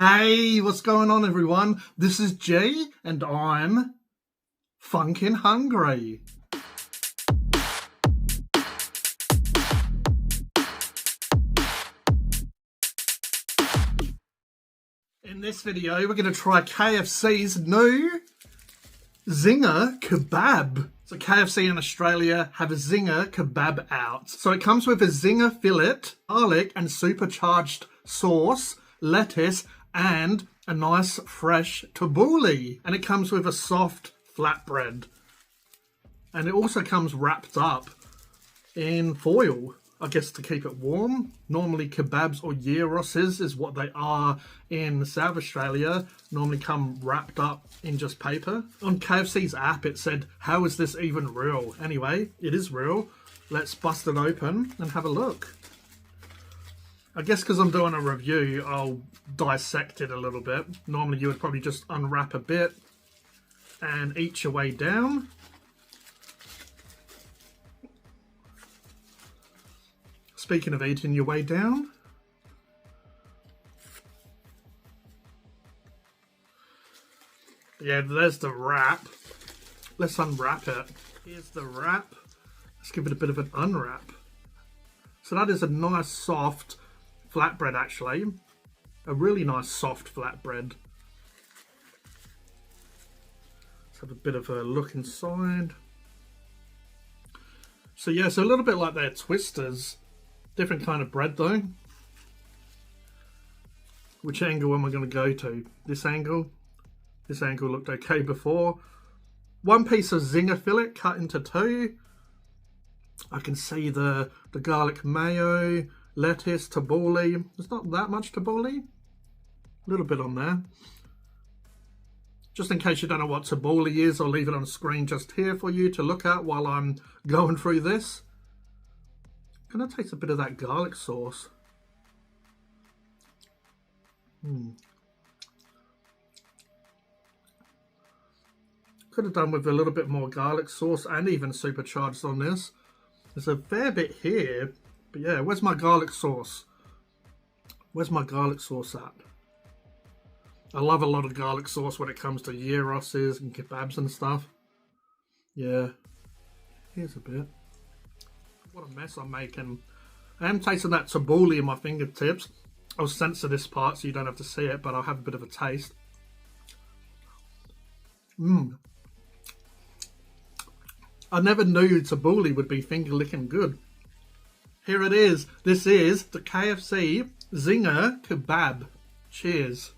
Hey, what's going on, everyone? This is G, and I'm funkin' hungry. In this video, we're going to try KFC's new Zinger Kebab. So KFC in Australia have a Zinger Kebab out. So it comes with a Zinger fillet, garlic and supercharged sauce, lettuce, and a nice fresh tabbouleh. And it comes with a soft flatbread. And it also comes wrapped up in foil, I guess, to keep it warm. Normally kebabs or gyros is what they are in South Australia. Normally come wrapped up in just paper. On KFC's app it said, how is this even real? Anyway, it is real. Let's bust it open and have a look. I guess because I'm doing a review, I'll dissect it a little bit. Normally you would probably just unwrap a bit and eat your way down. Speaking of eating your way down, yeah, there's the wrap. Let's unwrap it. Here's the wrap. Let's give it a bit of an unwrap. So that is a nice soft flatbread, actually. A really nice soft flatbread. Let's have a bit of a look inside. So yeah, so a little bit like their Twisters. Different kind of bread though. Which angle am I going to go to? This angle? This angle looked okay before. One piece of Zinger fillet cut into two. I can see the garlic mayo, lettuce, tabbouleh. There's not that much tabbouleh. A little bit on there. Just in case you don't know what tabbouleh is, I'll leave it on the screen just here for you to look at while I'm going through this. Gonna taste a bit of that garlic sauce. Could have done with a little bit more garlic sauce and even supercharged on this. There's a fair bit here, but yeah, where's my garlic sauce? Where's my garlic sauce at? I love a lot of garlic sauce when it comes to gyros and kebabs and stuff. Yeah, here's a bit. What a mess I'm making. I am tasting that tabbouleh in my fingertips. I'll censor this part so you don't have to see it, but I'll have a bit of a taste. I never knew tabbouleh would be finger licking good. Here it is. This is the KFC Zinger Kebab. Cheers.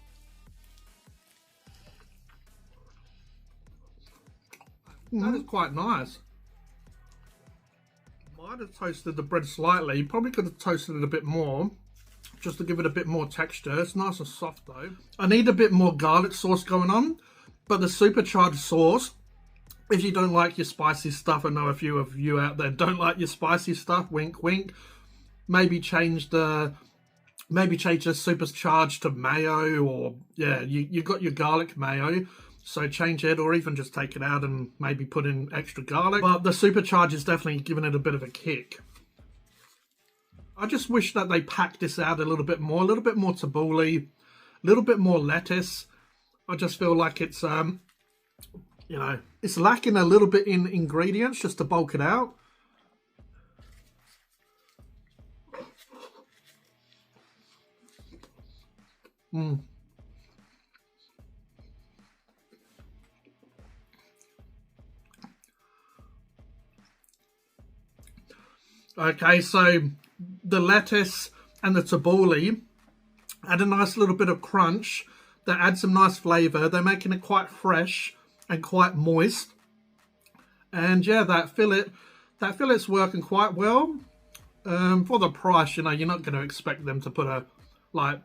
That is quite nice. Might have toasted the bread slightly. Probably could have toasted it a bit more, just to give it a bit more texture. It's nice and soft though. I need a bit more garlic sauce going on, but the supercharged sauce, if you don't like your spicy stuff, I know a few of you out there don't like your spicy stuff, wink wink, maybe change the supercharged to mayo, or yeah, you got your garlic mayo. So change it, or even just take it out and maybe put in extra garlic. But the supercharge is definitely giving it a bit of a kick. I just wish that they packed this out a little bit more tabbouleh, a little bit more lettuce. I just feel like it's, you know, it's lacking a little bit in ingredients just to bulk it out. Okay, so the lettuce and the tabbouleh add a nice little bit of crunch that adds some nice flavour. They're making it quite fresh and quite moist. And yeah, that fillet's working quite well. For the price, you know, you're not going to expect them to put a, like,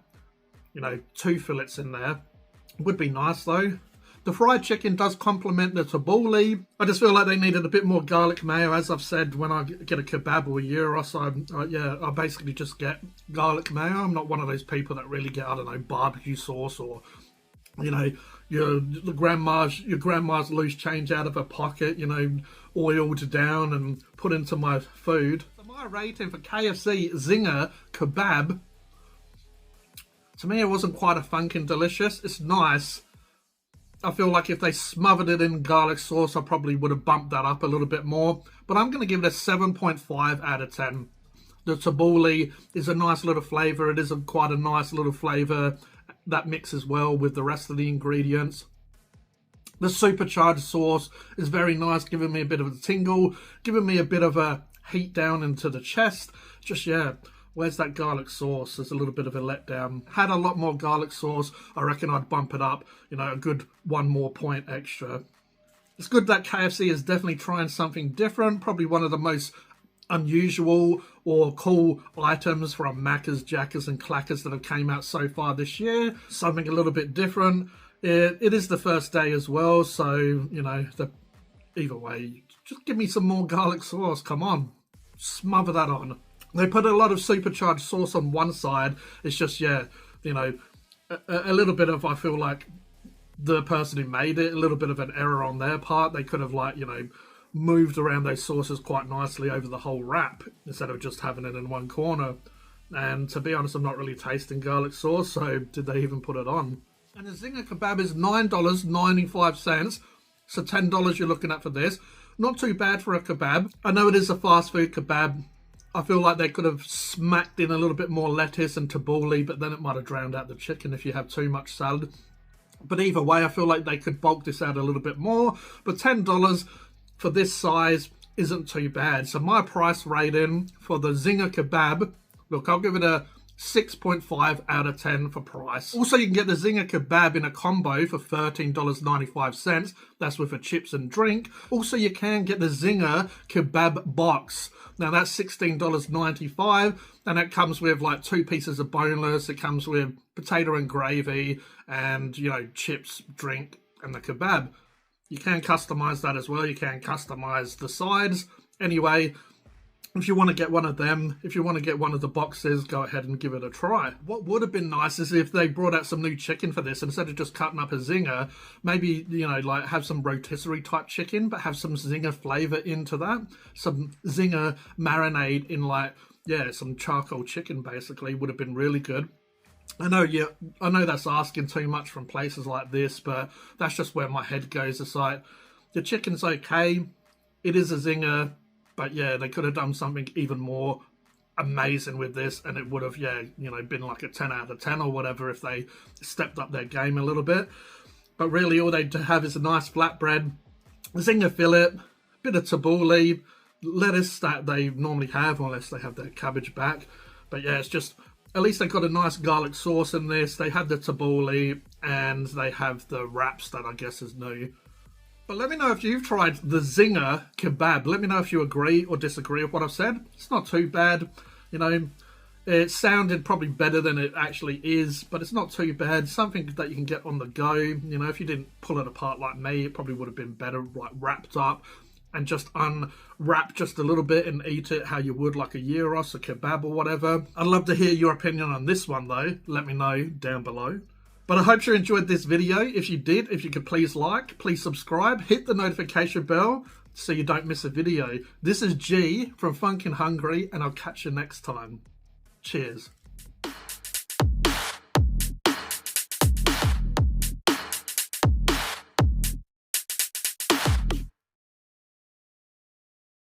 you know, 2 fillets in there. Would be nice though. The fried chicken does complement the tabbouleh. I just feel like they needed a bit more garlic mayo. As I've said, when I get a kebab or a gyros, I basically just get garlic mayo. I'm not one of those people that really get, I don't know, barbecue sauce, or, you know, your grandma's loose change out of her pocket, you know, oiled down and put into my food. So my rating for KFC Zinger Kebab To me, it wasn't quite a Phunken delicious. It's nice. I feel like if they smothered it in garlic sauce, I probably would have bumped that up a little bit more. But I'm going to give it a 7.5 out of 10. The tabbouleh is a nice little flavour. It is quite a nice little flavour that mixes well with the rest of the ingredients. The supercharged sauce is very nice, giving me a bit of a tingle, giving me a bit of a heat down into the chest. Just, yeah, where's that garlic sauce? There's a little bit of a letdown. Had a lot more garlic sauce, I reckon I'd bump it up, you know, a good 1 more point extra. It's good that KFC is definitely trying something different, probably one of the most unusual or cool items from Macca's, Jackers and Clackers that have came out so far this year. Something a little bit different. It is the first day as well, so, you know, either way, just give me some more garlic sauce, come on. Smother that on. They put a lot of supercharged sauce on one side. It's just, yeah, you know, a little bit of, I feel like, the person who made it, a little bit of an error on their part. They could have, like, you know, moved around those sauces quite nicely over the whole wrap instead of just having it in one corner. And to be honest, I'm not really tasting garlic sauce, so did they even put it on? And the Zinger Kebab is $9.95, so $10 you're looking at for this. Not too bad for a kebab. I know it is a fast food kebab. I feel like they could have smacked in a little bit more lettuce and tabbouleh, but then it might have drowned out the chicken if you have too much salad. But either way, I feel like they could bulk this out a little bit more. But $10 for this size isn't too bad. So my price rating for the Zinger Kebab, look, I'll give it a 6.5 out of 10 for price. Also, you can get the Zinger Kebab in a combo for $13.95. That's with a chips and drink. Also, you can get the Zinger Kebab box. Now, that's $16.95, and that comes with like 2 pieces of boneless. It comes with potato and gravy and, you know, chips, drink, and the kebab. You can customize that as well. You can customize the sides. Anyway, if you want to get one of them, if you want to get one of the boxes, go ahead and give it a try. What would have been nice is if they brought out some new chicken for this. Instead of just cutting up a zinger, maybe, you know, like have some rotisserie type chicken, but have some zinger flavor into that. Some zinger marinade in, like, yeah, some charcoal chicken basically would have been really good. I know that's asking too much from places like this, but that's just where my head goes. It's like, the chicken's okay. It is a zinger. But yeah, they could have done something even more amazing with this, and it would have, yeah, you know, been like a 10 out of 10 or whatever if they stepped up their game a little bit. But really, all they have is a nice flatbread, zinger fillet, bit of tabbouleh, lettuce that they normally have, unless they have their cabbage back. But yeah, it's just, at least they got a nice garlic sauce in this. They have the tabbouleh, and they have the wraps that I guess is new. But let me know if you've tried the Zinger Kebab. Let me know if you agree or disagree with what I've said. It's not too bad. You know, it sounded probably better than it actually is, but it's not too bad. Something that you can get on the go. You know, if you didn't pull it apart like me, it probably would have been better, like, wrapped up and just unwrap just a little bit and eat it how you would like a gyros, a kebab or whatever. I'd love to hear your opinion on this one though. Let me know down below. But I hope you enjoyed this video. If you did, if you could please like, please subscribe, hit the notification bell so you don't miss a video. This is G from Phunken Hungry, and I'll catch you next time. Cheers.